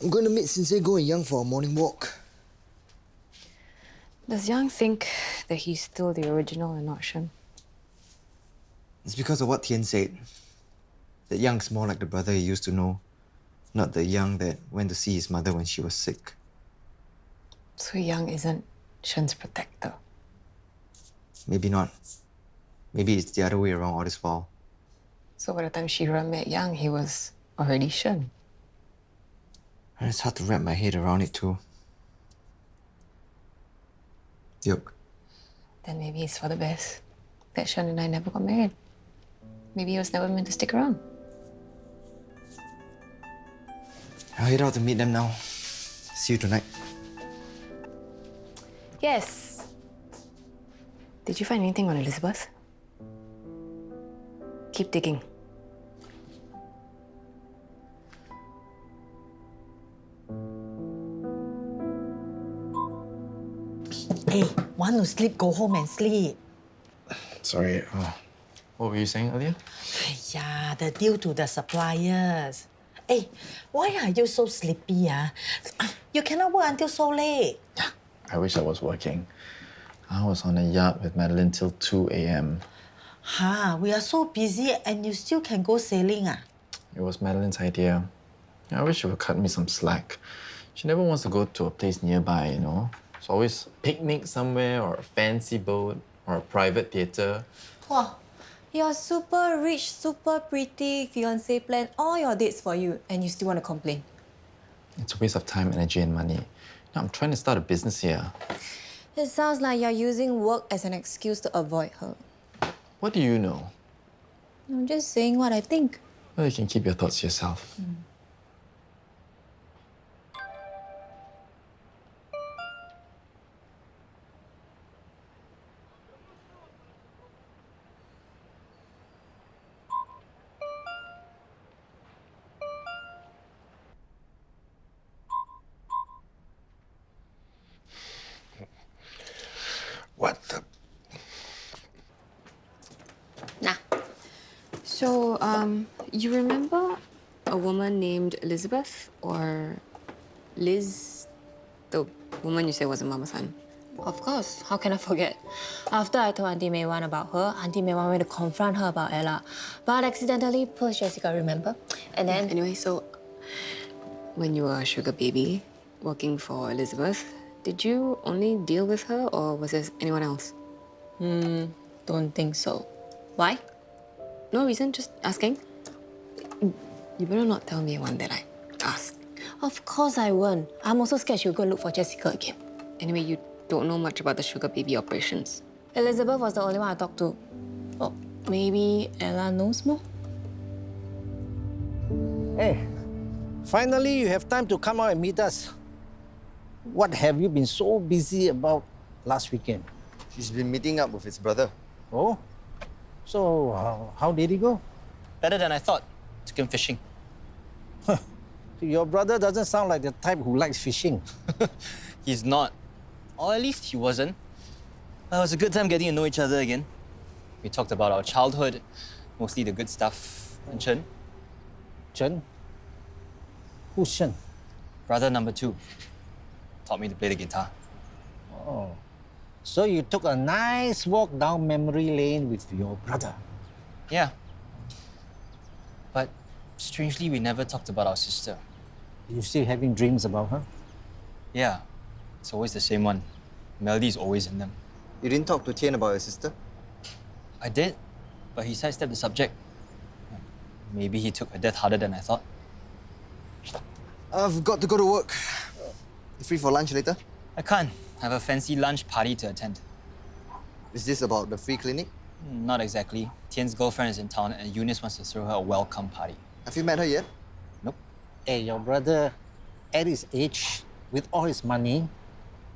I'm going to meet Sensei Go and Young for a morning walk. Does Yang think that he's still the original and not Shen? It's because of what Tian said. That Young's more like the brother he used to know, not the Young that went to see his mother when she was sick. So Yang isn't Shen's protector? Maybe not. Maybe it's the other way around all this while. So by the time Shira met Yang, he was already Shen. And it's hard to wrap my head around it too. Yoke. Then maybe it's for the best that Shen and I never got married. Maybe he was never meant to stick around. I'll head out to meet them now. See you tonight. Yes. Did you find anything on Elizabeth? Keep digging. Hey, want to sleep, go home and sleep. Sorry, what were you saying earlier? Yeah, the deal to the suppliers. Hey, why are you so sleepy? You cannot work until so late. I wish I was working. I was on a yacht with Madeline till 2 a.m. We are so busy and you still can go sailing. It was Madeline's idea. I wish she would cut me some slack. She never wants to go to a place nearby, you know? It's always a picnic somewhere or a fancy boat or a private theatre. Wow, your super rich, super pretty fiancé planned all your dates for you and you still want to complain. It's a waste of time, energy and money. Now, I'm trying to start a business here. It sounds like you're using work as an excuse to avoid her. What do you know? I'm just saying what I think. Well, you can keep your thoughts to yourself. What the? Nah. So, you remember a woman named Elizabeth or Liz? The woman you said was a mama-san. Of course, how can I forget? After I told Auntie Mei Wan about her, Auntie Mei Wan went to confront her about Ella, but accidentally pushed Jessica, remember? And then... Anyway, so when you were a sugar baby working for Elizabeth, did you only deal with her or was there anyone else? Don't think so. Why? No reason, just asking. You better not tell me one that I asked. Of course I won't. I'm also scared she'll go look for Jessica again. Anyway, you don't know much about the sugar baby operations. Elizabeth was the only one I talked to. Oh, maybe Ella knows more? Hey, finally you have time to come out and meet us. What have you been so busy about last weekend? She's been meeting up with his brother. Oh? So, how did it go? Better than I thought. Took him fishing. Your brother doesn't sound like the type who likes fishing. He's not. Or at least he wasn't. It was a good time getting to know each other again. We talked about our childhood, mostly the good stuff. And Chen, Chen? Who's Chen? brother number 2, taught me to play the guitar. Oh. So you took a nice walk down memory lane with your brother. Yeah. But strangely, we never talked about our sister. You still having dreams about her? Yeah, it's always the same one. Melody's always in them. You didn't talk to Tian about your sister? I did, but he sidestepped the subject. Maybe he took her death harder than I thought. I've got to go to work. You free for lunch later? I can't. I have a fancy lunch party to attend. Is this about the free clinic? Not exactly. Tian's girlfriend is in town and Eunice wants to throw her a welcome party. Have you met her yet? Nope. Hey, your brother, at his age, with all his money,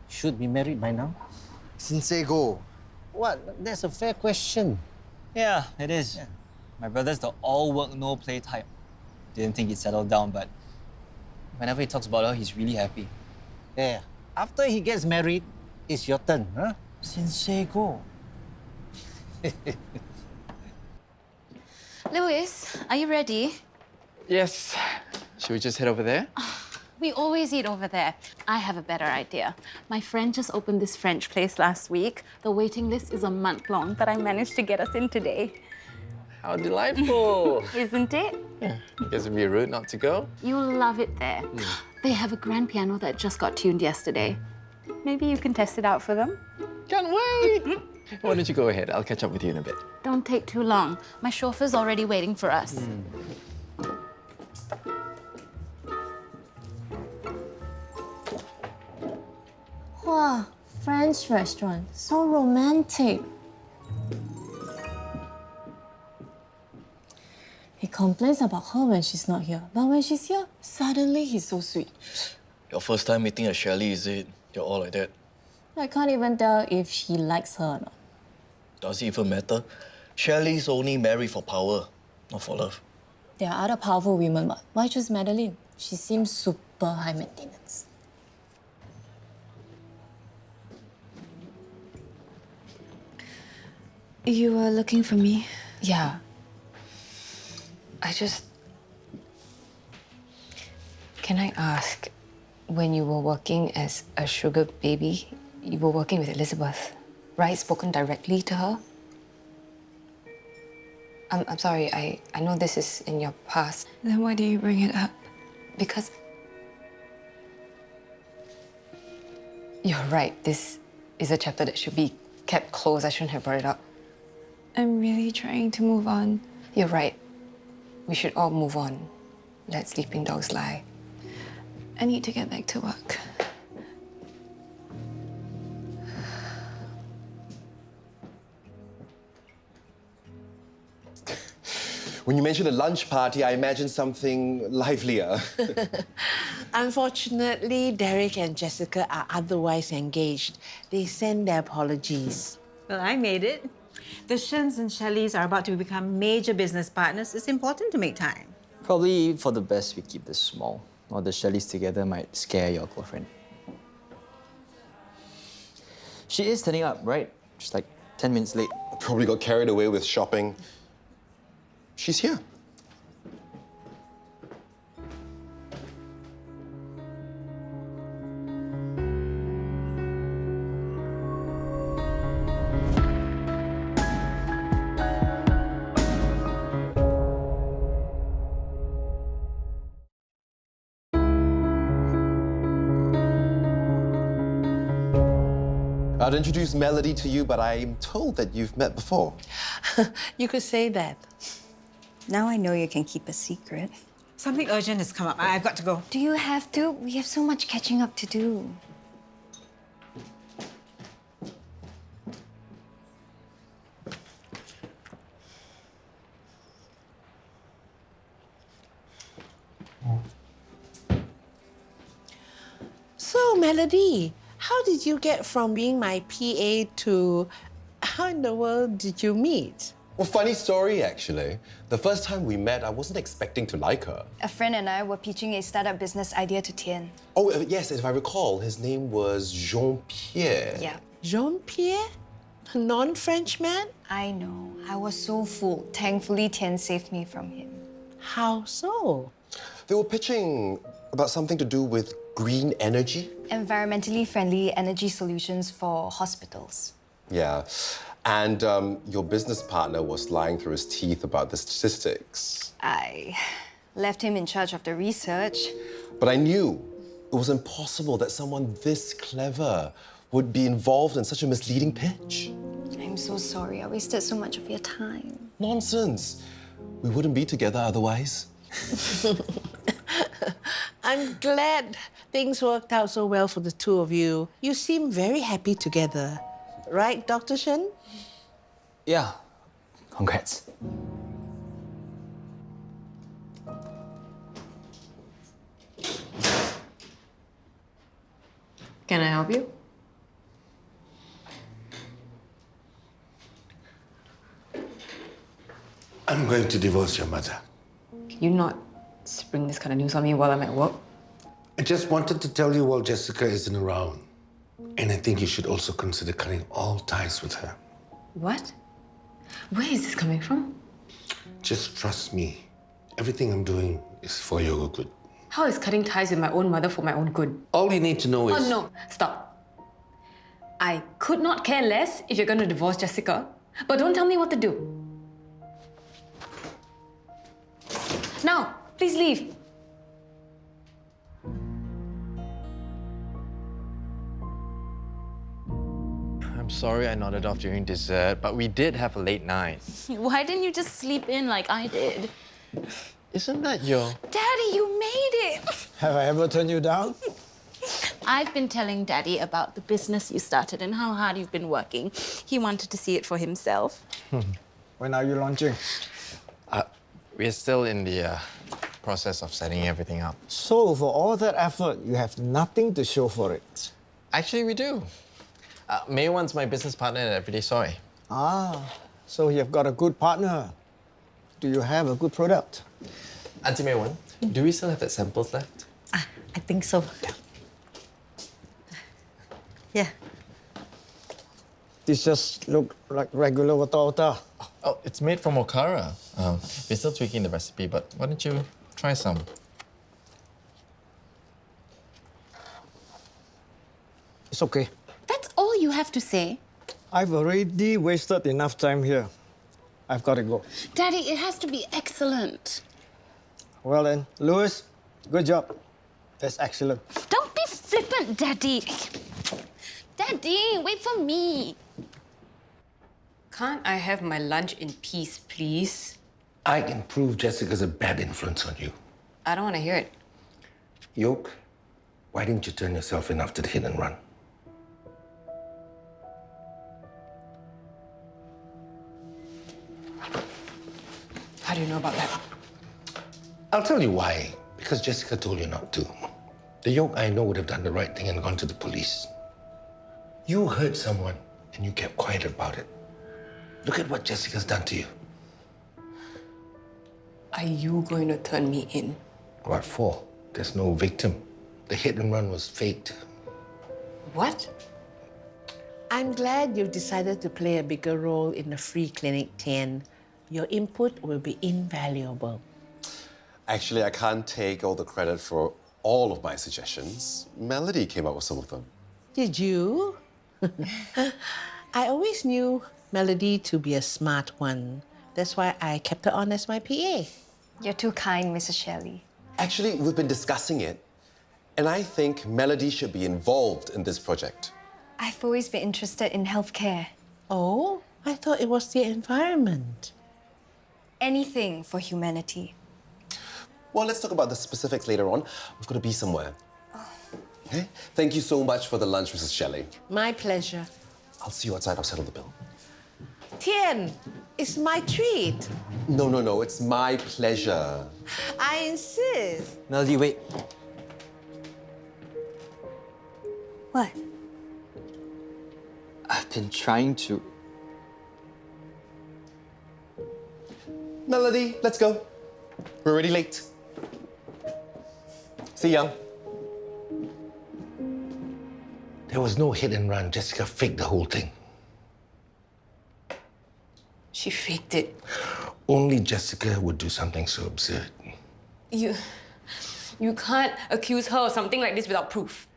should be married by now. Sensei Go. What? That's a fair question. Yeah, it is. My brother's the all-work, no-play type. Didn't think he'd settle down, but whenever he talks about her, he's really happy. Yeah. After he gets married, it's your turn, huh? Sensei Go. Lewis, are you ready? Yes. Should we just head over there? We always eat over there. I have a better idea. My friend just opened this French place last week. The waiting list is a month long, but I managed to get us in today. How delightful! Isn't it? Yeah, I guess it'd be rude not to go. You'll love it there. They have a grand piano that just got tuned yesterday. Maybe you can test it out for them? Can't wait! Why don't you go ahead? I'll catch up with you in a bit. Don't take too long. My chauffeur's already waiting for us. Wow, French restaurant. So romantic. He complains about her when she's not here. But when she's here, suddenly he's so sweet. Your first time meeting a Shelley, is it? You're all like that. I can't even tell if she likes her or not. Does it even matter? Shelley's only married for power, not for love. There are other powerful women, but why choose Madeline? She seems super high maintenance. You were looking for me? Yeah. Can I ask, when you were working as a sugar baby, you were working with Elizabeth, right? Spoken directly to her? I'm sorry, I know this is in your past. Then why do you bring it up? Because you're right, this is a chapter that should be kept close. I shouldn't have brought it up. I'm really trying to move on. You're right. We should all move on. Let sleeping dogs lie. I need to get back to work. When you mentioned a lunch party, I imagined something livelier. Unfortunately, Derek and Jessica are otherwise engaged. They send their apologies. Well, I made it. The Shins and Shelleys are about to become major business partners. It's important to make time. Probably for the best we keep this small, or the Shelleys together might scare your girlfriend. She is turning up, right? Just like 10 minutes late. Probably got carried away with shopping. She's here. I'd introduce Melody to you, but I'm told that you've met before. You could say that. Now I know you can keep a secret. Something urgent has come up. I've got to go. Do you have to? We have so much catching up to do. So, Melody, how did you get from being my PA to how in the world did you meet? Well, funny story, actually. The first time we met, I wasn't expecting to like her. A friend and I were pitching a startup business idea to Tien. Oh, yes, if I recall, his name was Jean-Pierre. Yeah. Jean-Pierre? A non-French man? I know. I was so full. Thankfully, Tien saved me from him. How so? They were pitching about something to do with green energy. Environmentally friendly energy solutions for hospitals. Yeah. And your business partner was lying through his teeth about the statistics. I left him in charge of the research. But I knew it was impossible that someone this clever would be involved in such a misleading pitch. I'm so sorry. I wasted so much of your time. Nonsense. We wouldn't be together otherwise. I'm glad things worked out so well for the two of you. You seem very happy together. Right, Dr. Shen? Yeah, congrats. Can I help you? I'm going to divorce your mother. Can you not spring this kind of news on me while I'm at work? I just wanted to tell you while Jessica isn't around. And I think you should also consider cutting all ties with her. What? Where is this coming from? Just trust me. Everything I'm doing is for your good. How is cutting ties with my own mother for my own good? All you need to know is... Oh no, stop. I could not care less if you're going to divorce Jessica, but don't tell me what to do. Now, please leave. I'm sorry I nodded off during dessert, but we did have a late night. Why didn't you just sleep in like I did? Isn't that your... Daddy, you made it! Have I ever turned you down? I've been telling Daddy about the business you started and how hard you've been working. He wanted to see it for himself. When are you launching? We're still in the process of setting everything up. So, for all that effort, you have nothing to show for it. Actually, we do. May Wan's my business partner at Everyday Soy. Ah, so you've got a good partner. Do you have a good product? Auntie May Wan, do we still have that samples left? I think so. Yeah. This just look like regular wata. Oh, it's made from okara. We're still tweaking the recipe, but why don't you try some? It's okay. That's all you have to say. I've already wasted enough time here. I've got to go. Daddy, it has to be excellent. Well then, Louis, good job. That's excellent. Don't be flippant, Daddy. Daddy, wait for me. Can't I have my lunch in peace, please? I can prove Jessica's a bad influence on you. I don't want to hear it. Yoke, why didn't you turn yourself in after the hit and run? How do you know about that? I'll tell you why. Because Jessica told you not to. The Yoke I know would have done the right thing and gone to the police. You hurt someone and you kept quiet about it. Look at what Jessica's done to you. Are you going to turn me in? What for? There's no victim. The hit and run was faked. What? I'm glad you've decided to play a bigger role in the free clinic, Tian. Your input will be invaluable. Actually, I can't take all the credit for all of my suggestions. Melody came up with some of them. Did you? I always knew Melody to be a smart one. That's why I kept her on as my PA. You're too kind, Mrs. Shelley. Actually, we've been discussing it, and I think Melody should be involved in this project. I've always been interested in healthcare. Oh, I thought it was the environment. Anything for humanity. Well, let's talk about the specifics later on. We've got to be somewhere. Okay? Thank you so much for the lunch, Mrs. Shelley. My pleasure. I'll see you outside. I'll settle the bill. Tian, it's my treat. No. It's my pleasure. I insist. Melody, wait. What? I've been trying to... Melody, let's go. We're already late. See ya. There was no hit and run. Jessica faked the whole thing. She faked it. Only Jessica would do something so absurd. You can't accuse her of something like this without proof.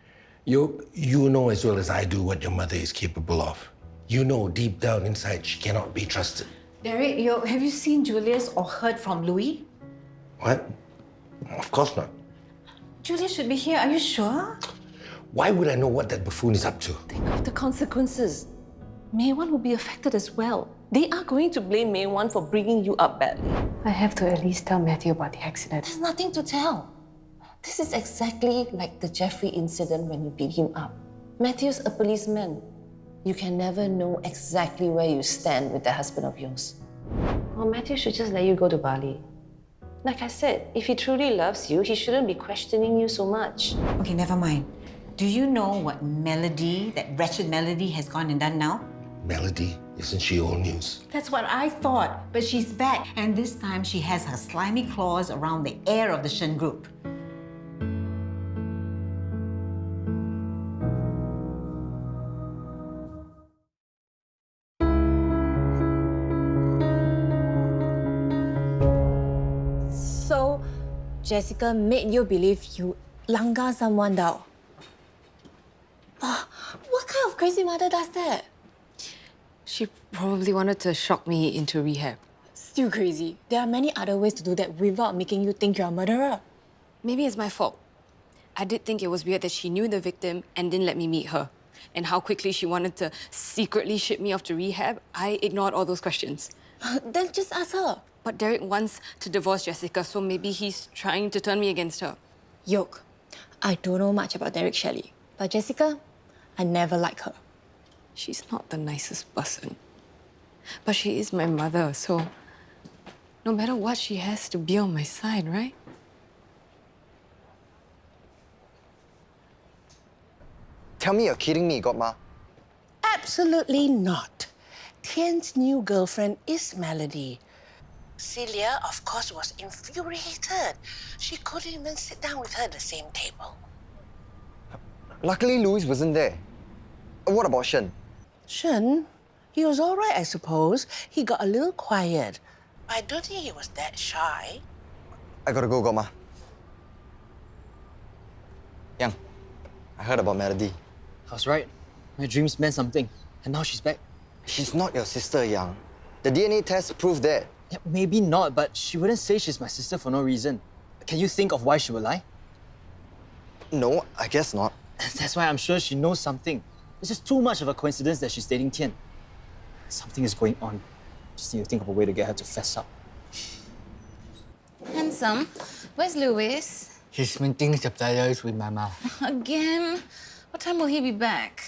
You know as well as I do what your mother is capable of. You know deep down inside she cannot be trusted. Derek, have you seen Julius or heard from Louis? What? Of course not. Julius should be here, are you sure? Why would I know what that buffoon is up to? Think of the consequences. May Wan will be affected as well. They are going to blame May Wan for bringing you up badly. I have to at least tell Matthew about the accident. There's nothing to tell. This is exactly like the Jeffrey incident when you beat him up. Matthew's a policeman. You can never know exactly where you stand with that husband of yours. Well, Matthew should just let you go to Bali. Like I said, if he truly loves you, he shouldn't be questioning you so much. Okay, never mind. Do you know what Melody, that wretched Melody, has gone and done now? Melody, isn't she old news? That's what I thought, but she's back. And this time she has her slimy claws around the heir of the Shen group. So, Jessica made you believe you langgar someone down. What kind of crazy mother does that? She probably wanted to shock me into rehab. Still crazy. There are many other ways to do that without making you think you're a murderer. Maybe it's my fault. I did think it was weird that she knew the victim and didn't let me meet her. And how quickly she wanted to secretly ship me off to rehab, I ignored all those questions. Then just ask her. But Derek wants to divorce Jessica, so maybe he's trying to turn me against her. Yoke, I don't know much about Derek Shelley, but Jessica, I never liked her. She's not the nicest person. But she is my mother, so no matter what, she has to be on my side, right? Tell me you're kidding me, Godma. Absolutely not. Tian's new girlfriend is Melody. Celia, of course, was infuriated. She couldn't even sit down with her at the same table. Luckily, Louis wasn't there. What about Shen? Shen, he was all right, I suppose. He got a little quiet. I don't think he was that shy. I gotta go, Godma. Yang, I heard about Melody. I was right. My dreams meant something. And now she's back. She's not your sister, Yang. The DNA test proved that. Yeah, maybe not, but she wouldn't say she's my sister for no reason. Can you think of why she would lie? No, I guess not. That's why I'm sure she knows something. It's just too much of a coincidence that she's dating Tian. Something is going on. Just need to think of a way to get her to fess up. Handsome, where's Louis? He's minting subtitles with Mama. Again? What time will he be back?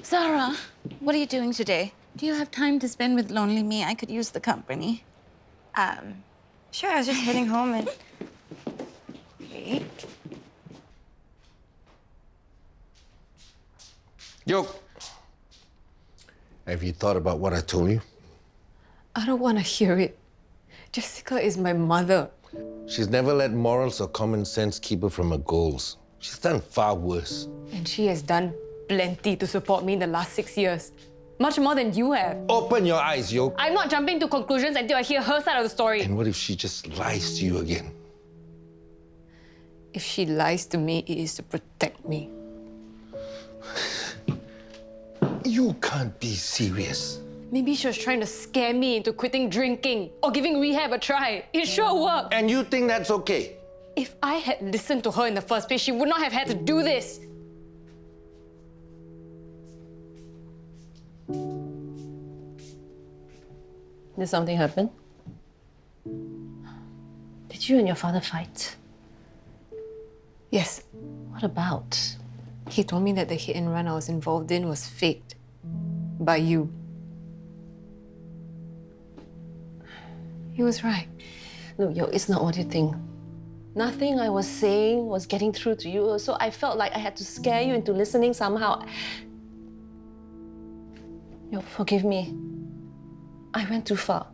Zara, what are you doing today? Do you have time to spend with lonely me? I could use the company. Sure, I was just heading home and... Wait. Yoke, have you thought about what I told you? I don't want to hear it. Jessica is my mother. She's never let morals or common sense keep her from her goals. She's done far worse. And she has done plenty to support me in the last 6 years. Much more than you have. Open your eyes, Yoke. I'm not jumping to conclusions until I hear her side of the story. And what if she just lies to you again? If she lies to me, it is to protect me. You can't be serious. Maybe she was trying to scare me into quitting drinking or giving rehab a try. It sure worked. And you think that's okay? If I had listened to her in the first place, she would not have had to do this. Did something happen? Did you and your father fight? Yes. What about? He told me that the hit and run I was involved in was faked by you. He was right. Look, Yo, it's not what you think. Nothing I was saying was getting through to you, so I felt like I had to scare you into listening somehow. Yo, forgive me. I went too far.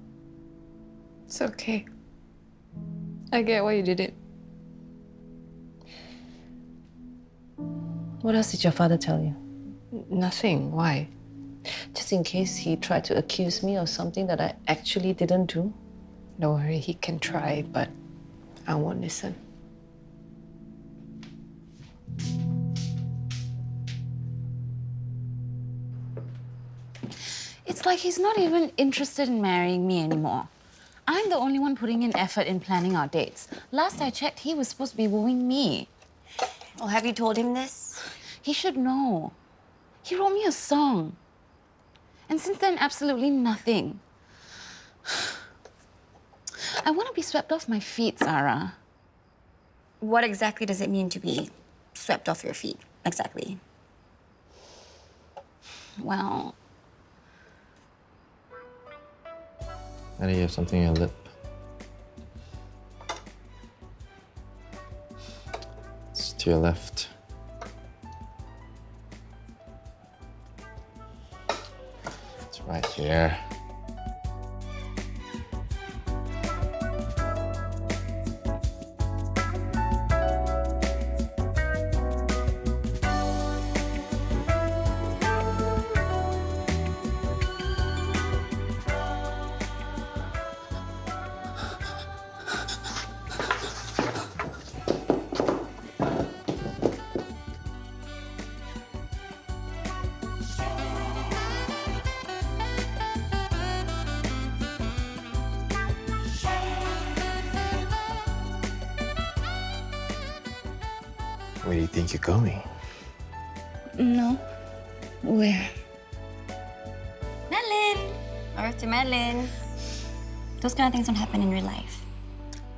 It's okay. I get why you did it. What else did your father tell you? Nothing. Why? Just in case he tried to accuse me of something that I actually didn't do. Don't worry, he can try, but I won't listen. It's like he's not even interested in marrying me anymore. I'm the only one putting in effort in planning our dates. Last I checked, he was supposed to be wooing me. Well, have you told him this? He should know. He wrote me a song. And since then, absolutely nothing. I want to be swept off my feet, Zara. What exactly does it mean to be swept off your feet? Exactly. Well... Annie, you have something on your lip. It's to your left. It's right here. Where do you think you're going? No. Where? Madeline! Or to Madeline. Those kind of things don't happen in real life.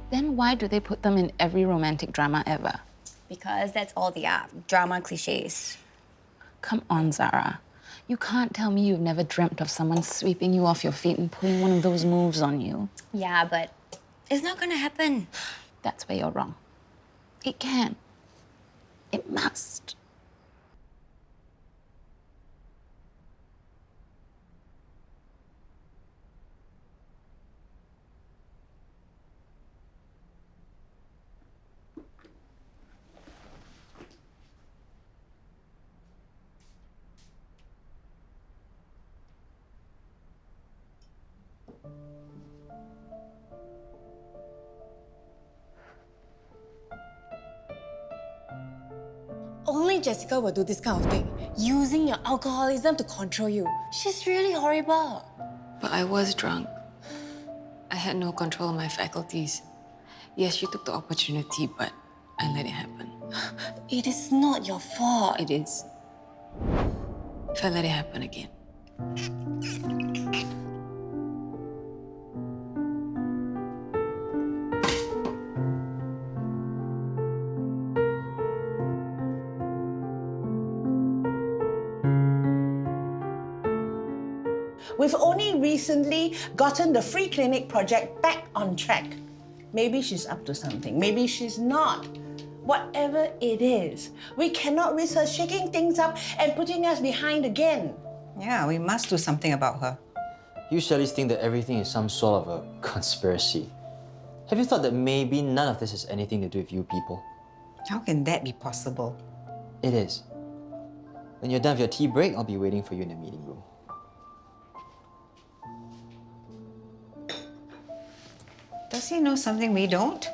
Then why do they put them in every romantic drama ever? Because that's all the drama cliches. Come on, Zara. You can't tell me you've never dreamt of someone sweeping you off your feet and pulling one of those moves on you. Yeah, but it's not gonna happen. That's where you're wrong. It can. It must. Only Jessica will do this kind of thing, using your alcoholism to control you. She's really horrible. But I was drunk. I had no control of my faculties. Yes, she took the opportunity, but I let it happen. It is not your fault. It is. If I let it happen again. We've only recently gotten the free clinic project back on track. Maybe she's up to something, maybe she's not. Whatever it is, we cannot risk her shaking things up and putting us behind again. Yeah, we must do something about her. You Shellys think that everything is some sort of a conspiracy. Have you thought that maybe none of this has anything to do with you people? How can that be possible? It is. When you're done with your tea break, I'll be waiting for you in the meeting room. Does he know something we don't?